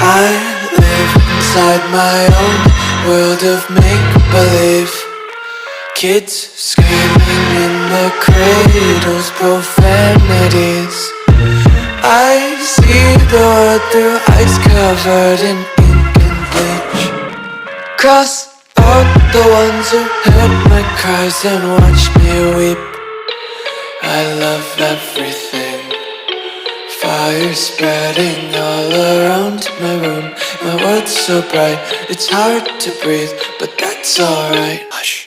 I live inside my own world of make-believe. Kids screaming in their cradles, profanities. I see the world through ice covered in ink and bleach. Cross out the ones who heard my cries and watched me weep. I love everything. Fire spreading all around my room. My world's so bright, it's hard to breathe, but that's alright. Hush.